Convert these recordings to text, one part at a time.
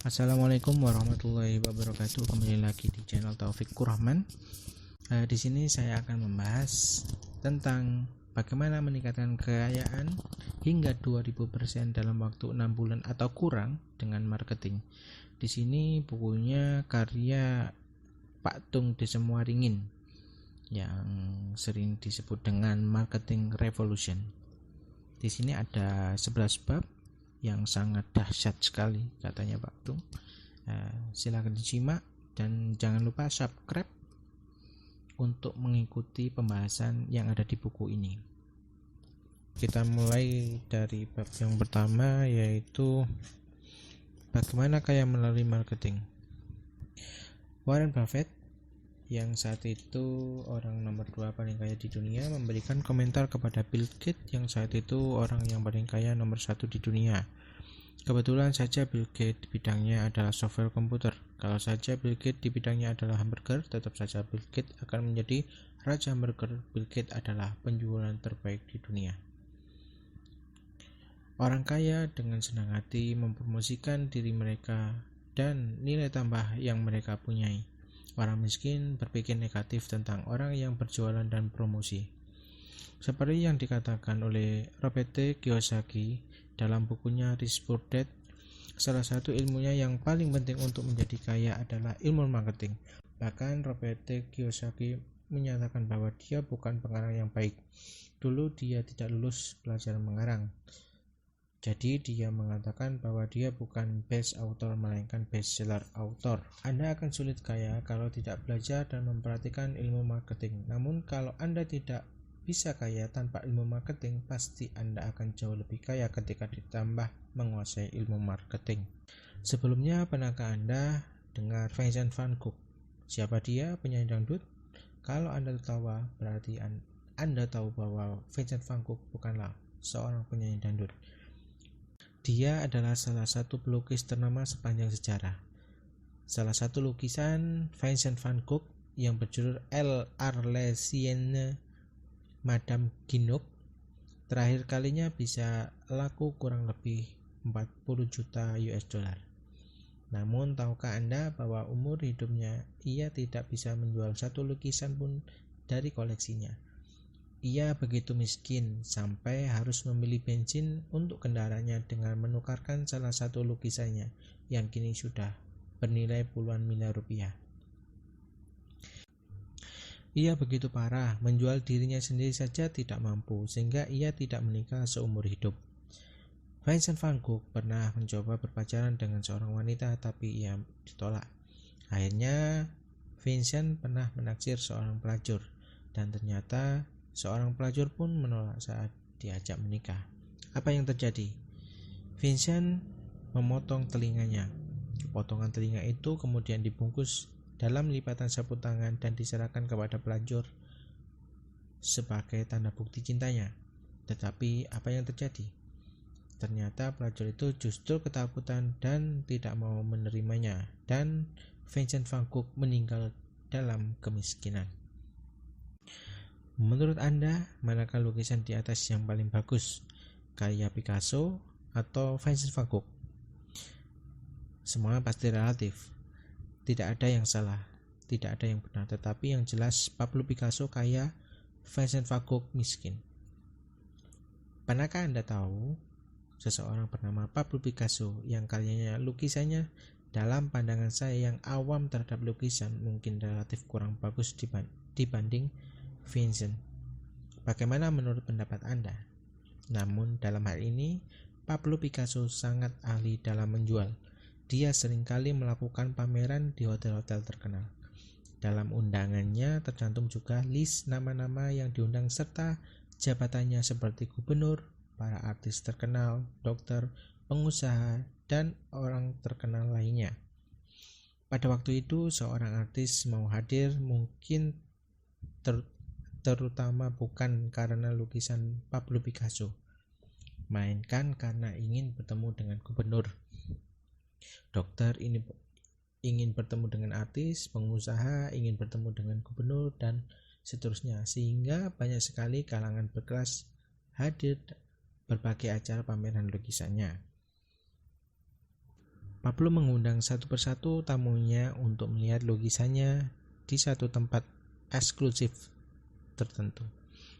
Assalamualaikum warahmatullahi wabarakatuh. Kembali lagi di channel Taufik Kurrahman. Di sini saya akan membahas tentang bagaimana meningkatkan kekayaan hingga 2000% dalam waktu 6 bulan atau kurang dengan marketing. Di sini bukunya karya Pak Tung Desemwaringin yang sering disebut dengan Marketing Revolution. Di sini ada 11 bab yang sangat dahsyat sekali katanya Pak Tung. Silakan disimak dan jangan lupa subscribe untuk mengikuti pembahasan yang ada di buku ini. Kita mulai dari bab yang pertama, yaitu bagaimana kaya melalui marketing. Warren Buffett yang saat itu orang nomor 2 paling kaya di dunia memberikan komentar kepada Bill Gates yang saat itu orang yang paling kaya nomor 1 di dunia. Kebetulan saja Bill Gates di bidangnya adalah software komputer. Kalau saja Bill Gates di bidangnya adalah hamburger, tetap saja Bill Gates akan menjadi raja hamburger. Bill Gates adalah penjualan terbaik di dunia. Orang kaya dengan senang hati mempromosikan diri mereka dan nilai tambah yang mereka punyai. Orang miskin berpikir negatif tentang orang yang berjualan dan promosi. Seperti yang dikatakan oleh Robert T. Kiyosaki dalam bukunya Rich Poor Dad, salah satu ilmunya yang paling penting untuk menjadi kaya adalah ilmu marketing. Bahkan Robert T. Kiyosaki menyatakan bahwa dia bukan pengarang yang baik. Dulu dia tidak lulus pelajaran mengarang. Jadi dia mengatakan bahwa dia bukan best author melainkan bestseller author. Anda akan sulit kaya kalau tidak belajar dan memperhatikan ilmu marketing. Namun kalau Anda tidak bisa kaya tanpa ilmu marketing, pasti Anda akan jauh lebih kaya ketika ditambah menguasai ilmu marketing. Sebelumnya, pernahkah Anda dengar Vincent van Gogh? Siapa dia? Penyanyi dangdut? Kalau Anda tertawa, berarti Anda tahu bahwa Vincent van Gogh bukanlah seorang penyanyi dangdut. Dia adalah salah satu pelukis ternama sepanjang sejarah. Salah satu lukisan Vincent van Gogh yang berjudul L'Arlésienne Madame Guinot terakhir kalinya bisa laku kurang lebih 40 juta US dollar. Namun tahukah Anda bahwa umur hidupnya ia tidak bisa menjual satu lukisan pun dari koleksinya. Ia begitu miskin sampai harus membeli bensin untuk kendaraannya dengan menukarkan salah satu lukisannya yang kini sudah bernilai puluhan miliar rupiah. Ia begitu parah, menjual dirinya sendiri saja tidak mampu, sehingga ia tidak menikah seumur hidup. Vincent van Gogh pernah mencoba berpacaran dengan seorang wanita, tapi ia ditolak. Akhirnya, Vincent pernah menaksir seorang pelacur, dan ternyata seorang pelacur pun menolak saat diajak menikah. Apa yang terjadi? Vincent memotong telinganya. Potongan telinga itu kemudian dibungkus dalam lipatan sapu tangan dan diserahkan kepada pelacur sebagai tanda bukti cintanya. Tetapi apa yang terjadi? Ternyata pelacur itu justru ketakutan dan tidak mau menerimanya, dan Vincent van Gogh meninggal dalam kemiskinan. Menurut Anda, manakah lukisan di atas yang paling bagus? Karya Picasso atau Vincent van Gogh? Semua pasti relatif. Tidak ada yang salah, tidak ada yang benar, tetapi yang jelas Pablo Picasso kaya, Vincent van Gogh miskin. Pernahkah Anda tahu seseorang bernama Pablo Picasso yang karyanya lukisannya dalam pandangan saya yang awam terhadap lukisan mungkin relatif kurang bagus dibanding Vincent. Bagaimana menurut pendapat Anda? Namun dalam hal ini Pablo Picasso sangat ahli dalam menjual. Dia seringkali melakukan pameran di hotel-hotel terkenal. Dalam undangannya tercantum juga list nama-nama yang diundang serta jabatannya seperti gubernur, para artis terkenal, dokter, pengusaha, dan orang terkenal lainnya. Pada waktu itu seorang artis mau hadir mungkin terutama bukan karena lukisan Pablo Picasso, melainkan karena ingin bertemu dengan gubernur. Dokter ini ingin bertemu dengan artis, pengusaha ingin bertemu dengan gubernur, dan seterusnya, sehingga banyak sekali kalangan berkelas hadir berbagai acara pameran lukisannya. Pablo mengundang satu persatu tamunya untuk melihat lukisannya di satu tempat eksklusif tertentu.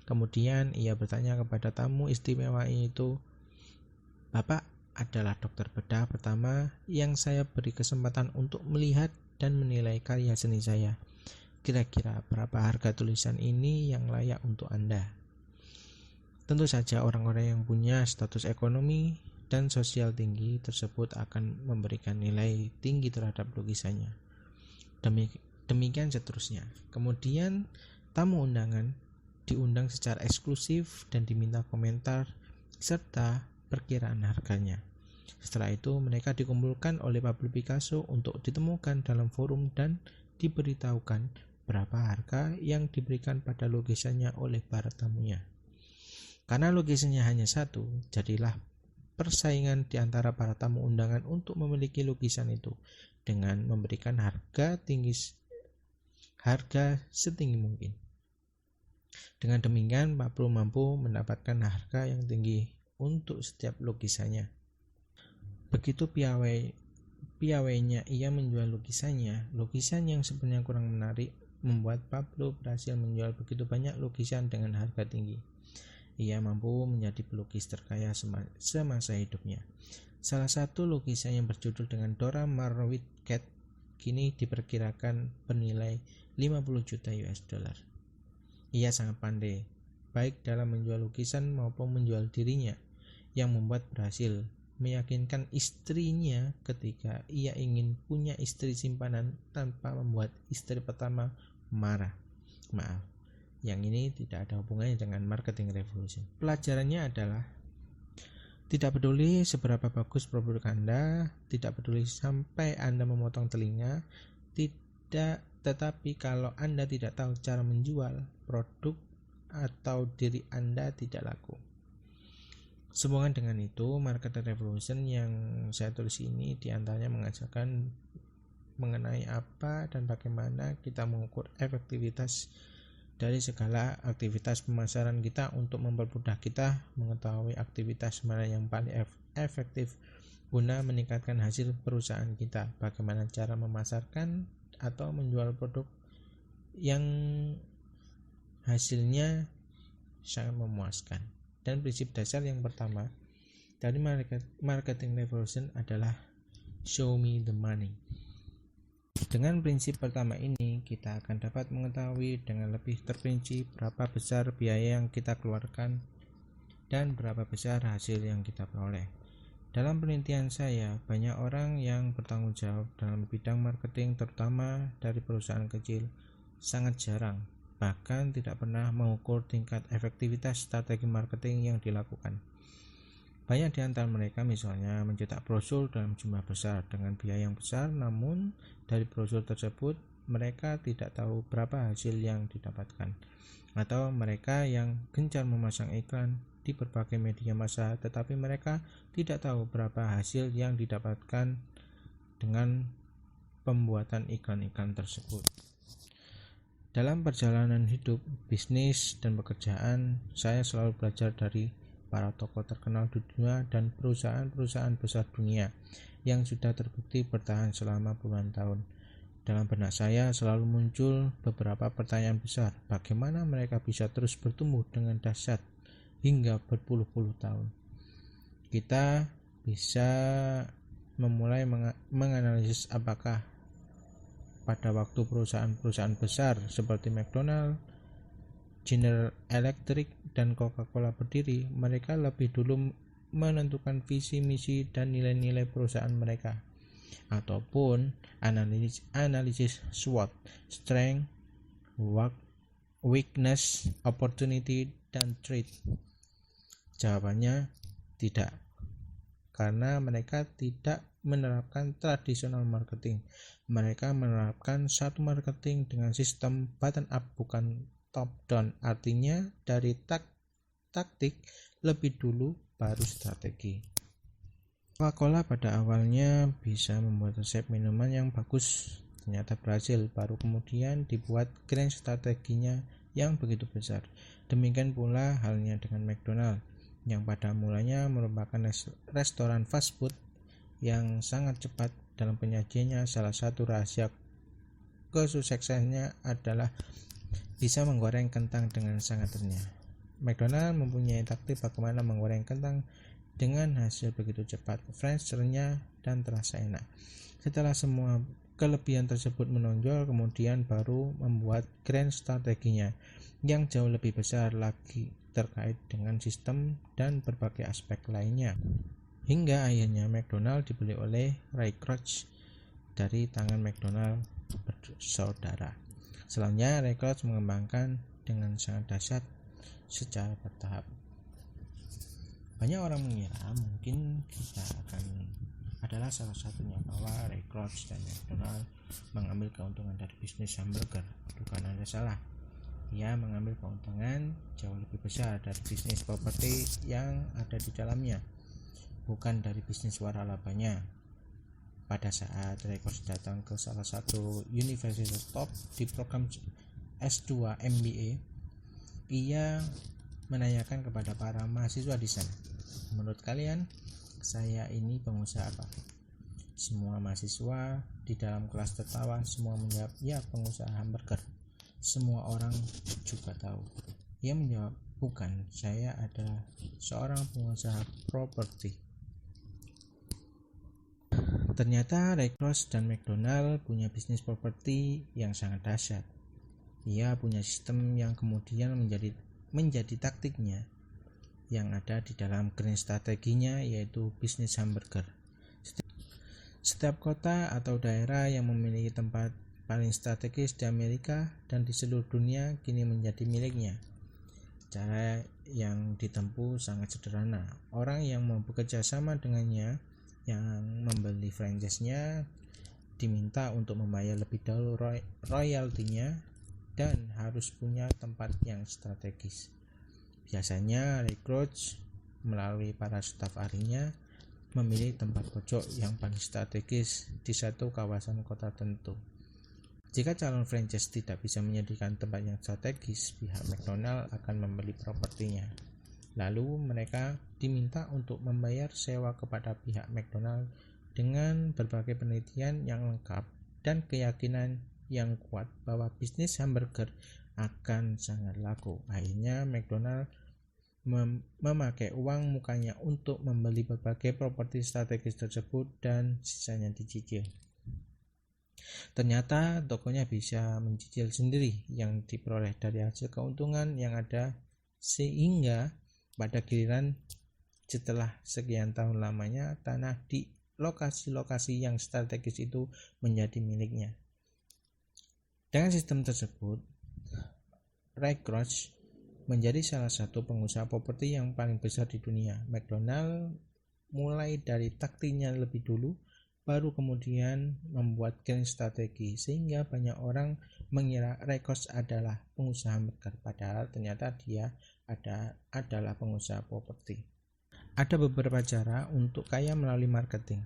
Kemudian ia bertanya kepada tamu istimewa itu, "Bapak adalah dokter bedah pertama yang saya beri kesempatan untuk melihat dan menilai karya seni saya. Kira-kira berapa harga tulisan ini yang layak untuk Anda?" Tentu saja orang-orang yang punya status ekonomi dan sosial tinggi tersebut akan memberikan nilai tinggi terhadap lukisannya. Demikian seterusnya. Kemudian tamu undangan diundang secara eksklusif dan diminta komentar serta perkiraan harganya. Setelah itu mereka dikumpulkan oleh Pablo Picasso untuk ditemukan dalam forum dan diberitahukan berapa harga yang diberikan pada lukisannya oleh para tamunya. Karena lukisannya hanya satu, jadilah persaingan di antara para tamu undangan untuk memiliki lukisan itu dengan memberikan harga setinggi mungkin. Dengan demikian, Pablo mampu mendapatkan harga yang tinggi untuk setiap lukisannya. Begitu piawainya ia menjual lukisannya, lukisan yang sebenarnya kurang menarik membuat Pablo berhasil menjual begitu banyak lukisan dengan harga tinggi. Ia mampu menjadi pelukis terkaya semasa hidupnya. Salah satu lukisan yang berjudul dengan Dora Maar Wit Cat kini diperkirakan bernilai 50 juta US dollar. Ia sangat pandai, baik dalam menjual lukisan maupun menjual dirinya, yang membuat berhasil meyakinkan istrinya ketika ia ingin punya istri simpanan tanpa membuat istri pertama marah. Yang ini tidak ada hubungannya dengan marketing revolution. Pelajarannya adalah tidak peduli seberapa bagus produk Anda, tidak peduli sampai Anda memotong telinga, tetapi kalau Anda tidak tahu cara menjual produk atau diri Anda tidak laku. Sehubungan dengan itu, marketing revolution yang saya tulis ini diantaranya mengajarkan mengenai apa dan bagaimana kita mengukur efektivitas dari segala aktivitas pemasaran kita untuk mempermudah kita mengetahui aktivitas mana yang paling efektif guna meningkatkan hasil perusahaan kita, bagaimana cara memasarkan atau menjual produk yang hasilnya sangat memuaskan. Dan prinsip dasar yang pertama dari marketing revolution adalah show me the money. Dengan prinsip pertama ini, kita akan dapat mengetahui dengan lebih terperinci berapa besar biaya yang kita keluarkan dan berapa besar hasil yang kita peroleh. Dalam penelitian saya, banyak orang yang bertanggung jawab dalam bidang marketing, terutama dari perusahaan kecil, sangat jarang, bahkan tidak pernah mengukur tingkat efektivitas strategi marketing yang dilakukan. Banyak di antara mereka misalnya mencetak brosur dalam jumlah besar dengan biaya yang besar, namun dari brosur tersebut mereka tidak tahu berapa hasil yang didapatkan. Atau mereka yang gencar memasang iklan di berbagai media massa, tetapi mereka tidak tahu berapa hasil yang didapatkan dengan pembuatan iklan-iklan tersebut. Dalam perjalanan hidup, bisnis, dan pekerjaan, saya selalu belajar dari para tokoh terkenal di dunia dan perusahaan-perusahaan besar dunia yang sudah terbukti bertahan selama puluhan tahun. Dalam benak saya selalu muncul beberapa pertanyaan besar. Bagaimana mereka bisa terus bertumbuh dengan dahsyat hingga berpuluh-puluh tahun? Kita bisa memulai menganalisis apakah pada waktu perusahaan-perusahaan besar seperti McDonald, General Electric, dan Coca-Cola berdiri, mereka lebih dulu menentukan visi, misi, dan nilai-nilai perusahaan mereka, ataupun analisis SWOT, strength, weakness, opportunity, dan threat? Jawabannya tidak, karena mereka tidak menerapkan tradisional marketing. Mereka menerapkan satu marketing dengan sistem bottom up, bukan top down, artinya dari taktik lebih dulu baru strategi. Coca-Cola pada awalnya bisa membuat resep minuman yang bagus, ternyata berhasil, baru kemudian dibuat grand strateginya yang begitu besar. Demikian pula halnya dengan McDonald yang pada mulanya merupakan restoran fast food yang sangat cepat dalam penyajiannya. Salah satu rahasia kesuksesannya adalah bisa menggoreng kentang dengan sangat renyah. McDonald mempunyai taktik bagaimana menggoreng kentang dengan hasil begitu cepat, fresh, renyah, dan terasa enak. Setelah semua kelebihan tersebut menonjol, kemudian baru membuat grand strateginya yang jauh lebih besar lagi terkait dengan sistem dan berbagai aspek lainnya. Hingga akhirnya McDonald dibeli oleh Ray Kroc dari tangan McDonald bersaudara. Selanjutnya Ray Kroc mengembangkan dengan sangat dahsyat secara bertahap. Banyak orang mengira mungkin kita akan adalah salah satunya bahwa Ray Kroc dan McDonald mengambil keuntungan dari bisnis hamburger. Bukan Anda salah, ia mengambil keuntungan jauh lebih besar dari bisnis properti yang ada di dalamnya, bukan dari bisnis waralabanya. Pada saat Ray Kroc datang ke salah satu universitas top di program S2 MBA, ia menanyakan kepada para mahasiswa di sana, menurut kalian, saya ini pengusaha apa? Semua mahasiswa di dalam kelas tertawa. Semua menjawab, ya, pengusaha hamburger. Semua orang juga tahu. Ia menjawab, bukan, saya adalah seorang pengusaha properti. Ternyata Ray Kroc dan McDonald punya bisnis properti yang sangat dahsyat. Ia punya sistem yang kemudian menjadi taktiknya yang ada di dalam grand strateginya, yaitu bisnis hamburger. Setiap kota atau daerah yang memiliki tempat paling strategis di Amerika dan di seluruh dunia kini menjadi miliknya. Cara yang ditempuh sangat sederhana. Orang yang mau bekerja sama dengannya, yang membeli franchise-nya, diminta untuk membayar lebih dahulu royaltinya dan harus punya tempat yang strategis. Biasanya Ray Kroc melalui para staf ahlinya memilih tempat pojok yang paling strategis di satu kawasan kota tertentu. Jika calon franchise tidak bisa menyediakan tempat yang strategis, pihak McDonald akan membeli propertinya. Lalu mereka diminta untuk membayar sewa kepada pihak McDonald dengan berbagai penelitian yang lengkap dan keyakinan yang kuat bahwa bisnis hamburger akan sangat laku. Akhirnya McDonald memakai uang mukanya untuk membeli berbagai properti strategis tersebut dan sisanya dicicil. Ternyata tokonya bisa mencicil sendiri yang diperoleh dari hasil keuntungan yang ada, sehingga pada giliran setelah sekian tahun lamanya tanah di lokasi-lokasi yang strategis itu menjadi miliknya. Dengan sistem tersebut, Ray Kroc menjadi salah satu pengusaha properti yang paling besar di dunia. McDonald mulai dari taktiknya lebih dulu, baru kemudian membuat grand strategi, sehingga banyak orang mengira Ray Kroc adalah pengusaha hamburger, padahal ternyata dia adalah pengusaha properti. Ada beberapa cara untuk kaya melalui marketing.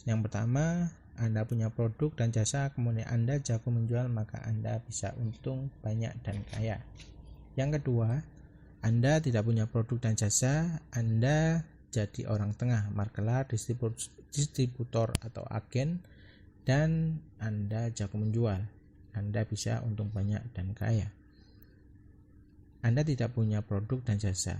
Yang pertama, Anda punya produk dan jasa, kemudian Anda jago menjual, maka Anda bisa untung banyak dan kaya. Yang kedua, Anda tidak punya produk dan jasa, Anda jadi orang tengah, marketer, distributor atau agen, dan Anda jago menjual. Anda bisa untung banyak dan kaya. Anda tidak punya produk dan jasa,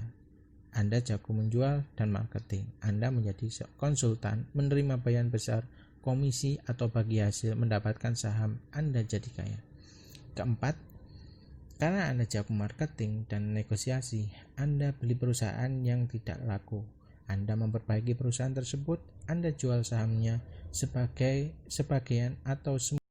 Anda jago menjual dan marketing. Anda menjadi konsultan, menerima bayaran besar, komisi atau bagi hasil mendapatkan saham, Anda jadi kaya. Keempat, karena Anda jago marketing dan negosiasi, Anda beli perusahaan yang tidak laku. Anda memperbaiki perusahaan tersebut, Anda jual sahamnya sebagian atau semua